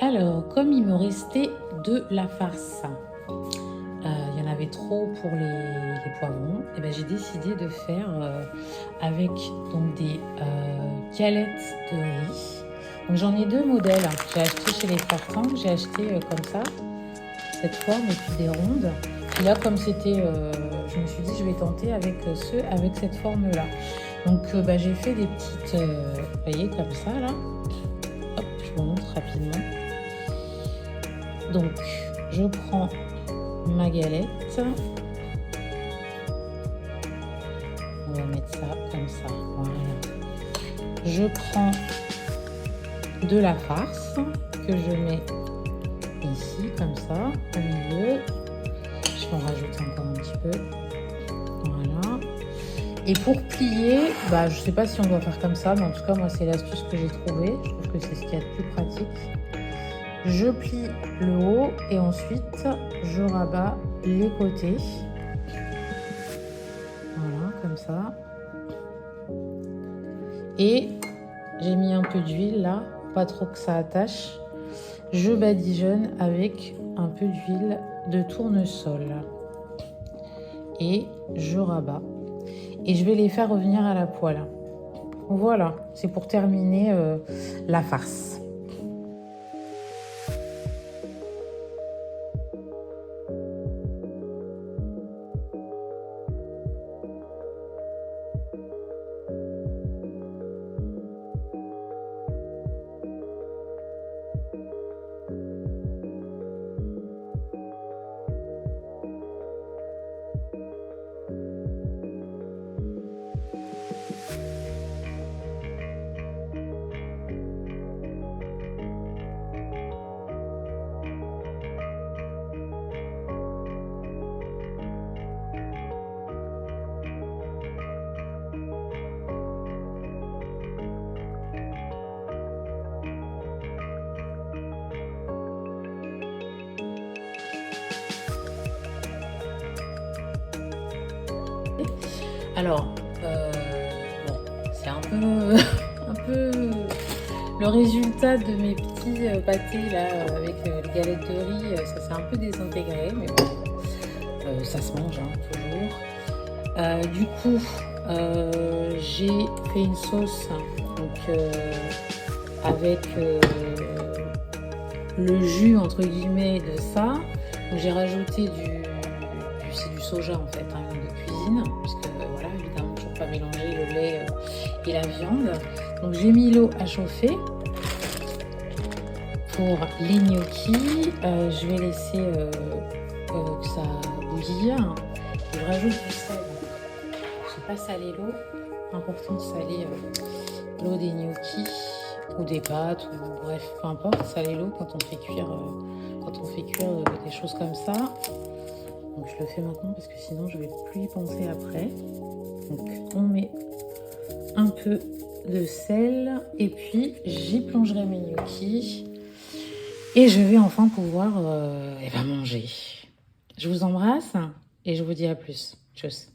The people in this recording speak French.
Alors, comme il me restait de la farce, il y en avait trop pour les poivrons, et ben, j'ai décidé de faire avec donc, des galettes de riz. Donc, j'en ai deux modèles. J'ai acheté chez les Frères Tang, j'ai acheté comme ça, cette forme, et puis des rondes. Et là, comme c'était, je me suis dit, je vais tenter avec ceux avec cette forme-là. Donc, j'ai fait des petites, vous voyez, comme ça, là. Hop, je vous montre rapidement. Donc, je prends ma galette. On va mettre ça comme ça. Voilà. Je prends de la farce que je mets ici, comme ça, au milieu. Je vais en rajouter encore un petit peu. Voilà. Et pour plier, je ne sais pas si on doit faire comme ça, mais en tout cas, moi, c'est l'astuce que j'ai trouvée. Je trouve que c'est ce qu'il y a de plus pratique. Je plie le haut et ensuite, je rabats les côtés. Voilà, comme ça. Et j'ai mis un peu d'huile là, pas trop que ça attache. Je badigeonne avec un peu d'huile de tournesol. Et je rabats. Et je vais les faire revenir à la poêle. Voilà, c'est pour terminer la farce. Alors, bon, c'est un peu, un peu le résultat de mes petits pâtés là avec les galettes de riz. Ça s'est un peu désintégré, mais bon, ça se mange toujours. Du coup, j'ai fait une sauce donc, avec le jus entre guillemets de ça. J'ai rajouté c'est du soja en fait, de cuisine, puisque voilà, évidemment, toujours pas mélanger le lait et la viande. Donc j'ai mis l'eau à chauffer pour les gnocchis. Je vais laisser que ça bouillir. Et je rajoute du sel. Je n'ai pas salé l'eau. Important de saler l'eau des gnocchis ou des pâtes, ou bref, peu importe, saler l'eau quand on fait cuire, des choses comme ça. Donc je le fais maintenant parce que sinon je vais plus y penser après. Donc on met un peu de sel et puis j'y plongerai mes gnocchis et je vais enfin pouvoir manger. Je vous embrasse et je vous dis à plus. Tchuss.